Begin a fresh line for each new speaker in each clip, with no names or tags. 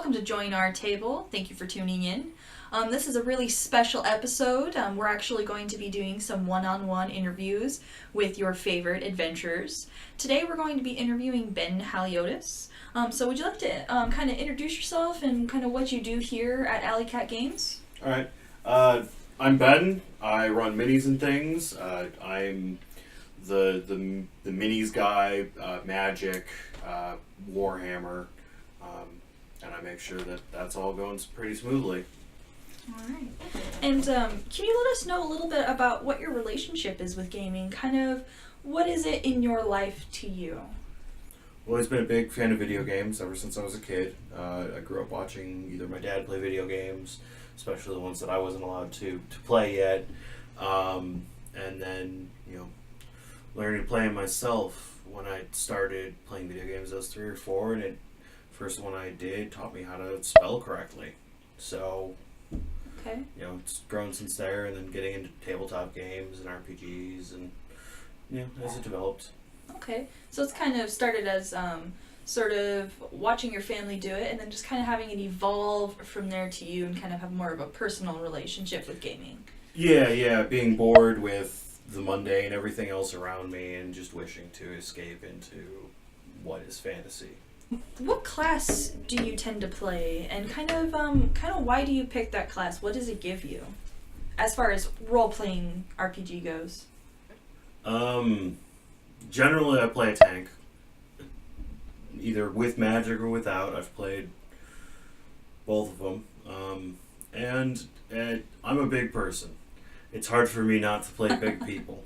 welcome to Join Our Table. Thank you for tuning in. This is a really special episode. We're actually going to be doing some one-on-one interviews with your favorite adventurers. Today we're going to be interviewing Ben Haliotis. So would you like to kind of introduce yourself and kind of what you do here at Alley Cat Games?
All right. I'm Ben. I run minis and things. I'm the minis guy, Magic, Warhammer, and I make sure that that's all going pretty smoothly.
All right. And can you let us know a little bit about what your relationship is with gaming? Kind of what is it in your life to you?
I've always been a big fan of video games ever since I was a kid. I grew up watching either my dad play video games, especially the ones that I wasn't allowed to play yet, and then, learning to play myself when I started playing video games. I was 3 or 4, and the first one I did taught me how to spell correctly. So,
Okay.
It's grown since there, and then getting into tabletop games and RPGs, and, as it developed.
Okay. So it's kind of started as sort of watching your family do it and then just kind of having it evolve from there to you and kind of have more of a personal relationship with gaming.
Yeah, being bored with the mundane, everything else around me, and just wishing to escape into what is fantasy.
What class do you tend to play, and kind of why do you pick that class? What does it give you, as far as role-playing RPG goes?
Generally I play a tank, either with magic or without. I've played both of them, and I'm a big person. It's hard for me not to play big people.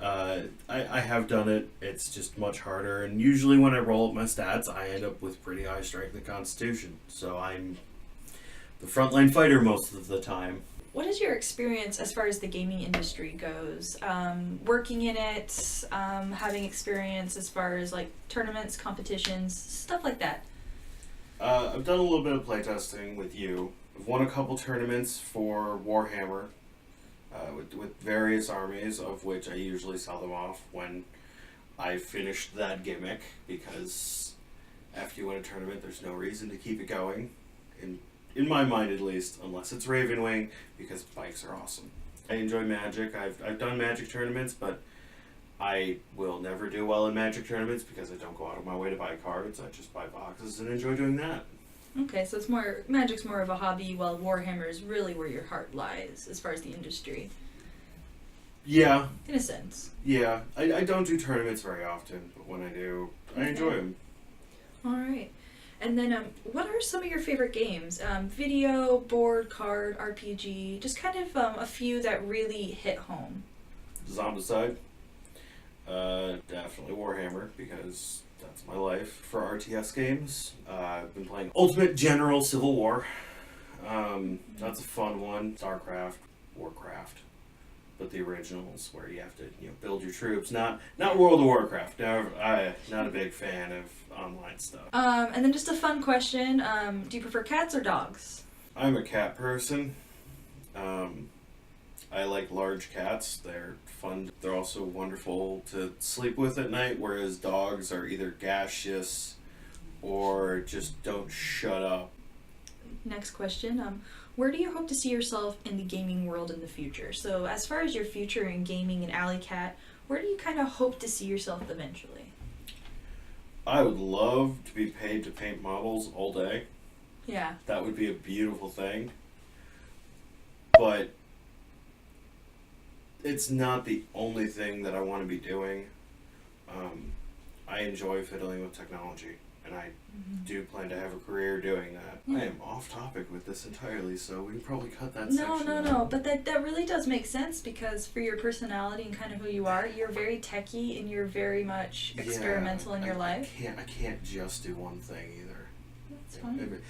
I have done it. It's just much harder, and usually when I roll up my stats, I end up with pretty high strength and constitution. So I'm the frontline fighter most of the time.
What is your experience as far as the gaming industry goes? Working in it, having experience as far as like tournaments, competitions, stuff like that.
I've done a little bit of playtesting with you. I've won a couple tournaments for Warhammer. With various armies, of which I usually sell them off when I finished that gimmick, because after you win a tournament, there's no reason to keep it going, in my mind at least, unless it's Ravenwing, because bikes are awesome. I enjoy Magic. I've done Magic tournaments, but I will never do well in Magic tournaments because I don't go out of my way to buy cards. I just buy boxes and enjoy doing that.
Okay, so Magic's more of a hobby, while Warhammer is really where your heart lies as far as the industry.
Yeah.
In a sense.
Yeah. I don't do tournaments very often, but when I do, I enjoy them.
All right. And then what are some of your favorite games? Video, board, card, RPG, just kind of a few that really hit home.
Zombicide. Definitely Warhammer, because that's my life. For RTS games, I've been playing Ultimate General Civil War. That's a fun one. StarCraft, Warcraft, but the originals where you have to build your troops. Not World of Warcraft. I'm not a big fan of online stuff.
And then just a fun question: do you prefer cats or dogs?
I'm a cat person. I like large cats. They're fun. They're also wonderful to sleep with at night, whereas dogs are either gaseous or just don't shut up.
Next question. Where do you hope to see yourself in the gaming world in the future? So as far as your future in gaming and Alley Cat, where do you kind of hope to see yourself eventually?
I would love to be paid to paint models all day.
Yeah.
That would be a beautiful thing. But it's not the only thing that I want to be doing. I enjoy fiddling with technology, and I do plan to have a career doing that.
Yeah.
I am off topic with this entirely, so we can probably cut that section
No,
out.
but that really does make sense, because for your personality and kind of who you are, you're very techy and you're very much experimental in your life.
I can't just do one thing either.
That's fine.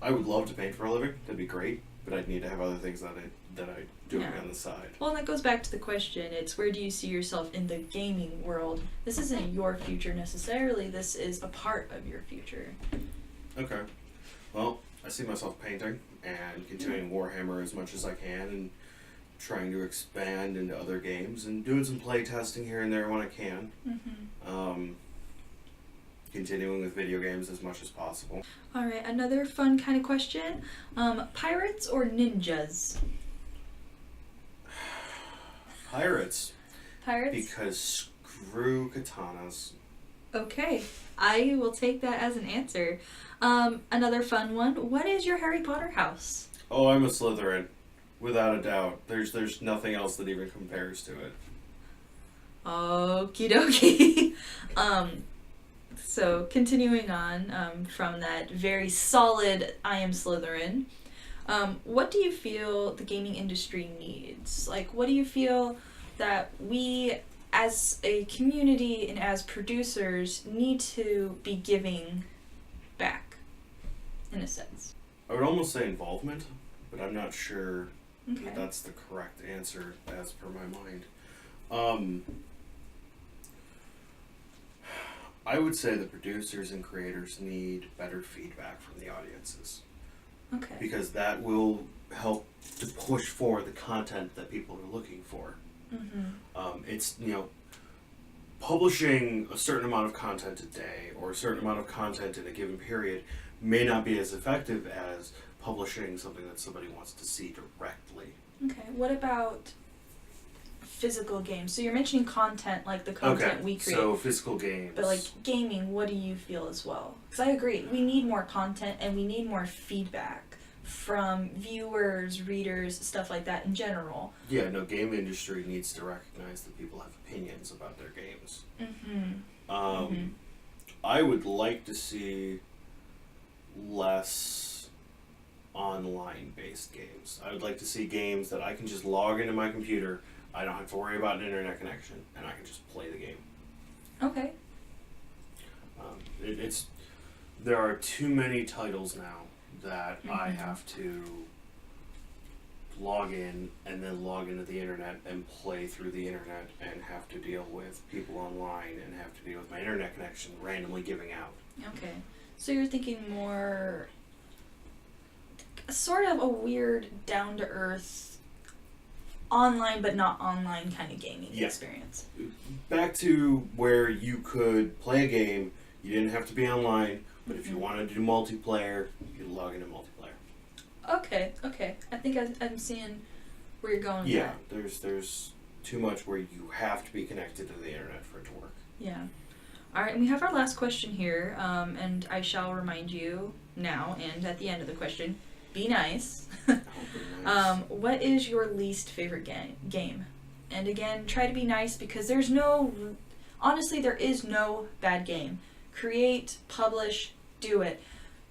I would love to paint for a living. That'd be great, but I'd need to have other things that I do on the side.
Well, and that goes back to the question. It's where do you see yourself in the gaming world? This isn't your future necessarily. This is a part of your future.
Okay. Well, I see myself painting and continuing Warhammer as much as I can, and trying to expand into other games and doing some play testing here and there when I can. continuing with video games as much as possible.
All right, another fun kind of question. Pirates or ninjas?
Pirates.
Pirates?
Because screw katanas.
Okay, I will take that as an answer. Another fun one. What is your Harry Potter house?
Oh, I'm a Slytherin. Without a doubt. There's nothing else that even compares to it.
Okie dokie. So continuing on from that very solid I am Slytherin, what do you feel the gaming industry needs? Like, what do you feel that we as a community and as producers need to be giving back, in a sense?
I would almost say involvement, but I'm not sure
Okay.
that that's the correct answer as per my mind. I would say the producers and creators need better feedback from the audiences,
Okay.
because that will help to push forward the content that people are looking for.
Mm-hmm.
It's, publishing a certain amount of content a day or a certain amount of content in a given period may not be as effective as publishing something that somebody wants to see directly.
Okay. What about physical games? So you're mentioning content, like the content we create.
So physical games.
But like gaming, what do you feel as well? Because I agree, we need more content and we need more feedback from viewers, readers, stuff like that in general.
Yeah, no, game industry needs to recognize that people have opinions about their games.
Mm-hmm.
I would like to see less online based games. I would like to see games that I can just log into my computer, I don't have to worry about an internet connection, and I can just play the game.
Okay.
There are too many titles now that I
Mhm.
have to log in and then log into the internet and play through the internet and have to deal with people online and have to deal with my internet connection randomly giving out.
Okay. So you're thinking more sort of a weird, down to earth, online but not online kind of gaming
Yeah.
experience.
Back to where you could play a game, you didn't have to be online, but if you
Mhm.
wanted to do multiplayer, you could log into multiplayer.
Okay. I think I'm seeing where you're going with
Yeah,
that.
there's too much where you have to be connected to the internet for it to work.
Yeah. All right, and we have our last question here, and I shall remind you now and at the end of the question, be nice.
Oh, very nice.
What is your least favorite game? And again, try to be nice because there is no bad game. Create, publish, do it.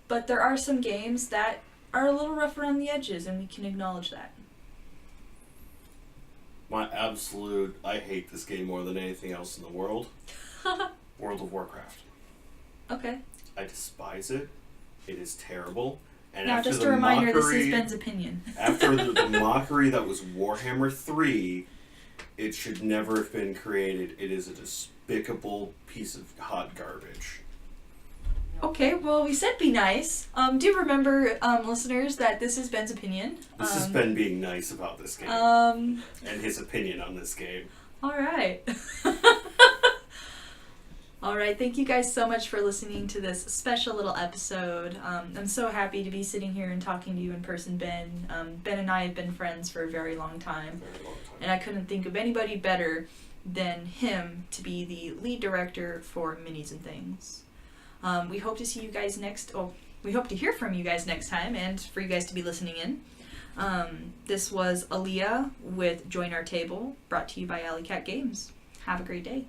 But there are some games that are a little rough around the edges, and we can acknowledge that.
I hate this game more than anything else in the world. World of Warcraft.
Okay.
I despise it. It is terrible. And
Now,
after
just
the
a reminder, this
mockery,
is Ben's opinion.
after the mockery that was Warhammer 3, it should never have been created. It is a despicable piece of hot garbage.
Okay, well, we said be nice. Do remember, listeners, that this is Ben's opinion.
This has Ben being nice about this game
Um,
and his opinion on this game.
all right. All right, thank you guys so much for listening to this special little episode. I'm so happy to be sitting here and talking to you in person, Ben. Ben and I have been friends for a very long time,
Very long time.
and I couldn't think of anybody better than him to be the lead director for Minis and Things. We hope to see you guys we hope to hear from you guys next time, and for you guys to be listening in. This was Aaliyah with Join Our Table, brought to you by Alley Cat Games. Have a great day.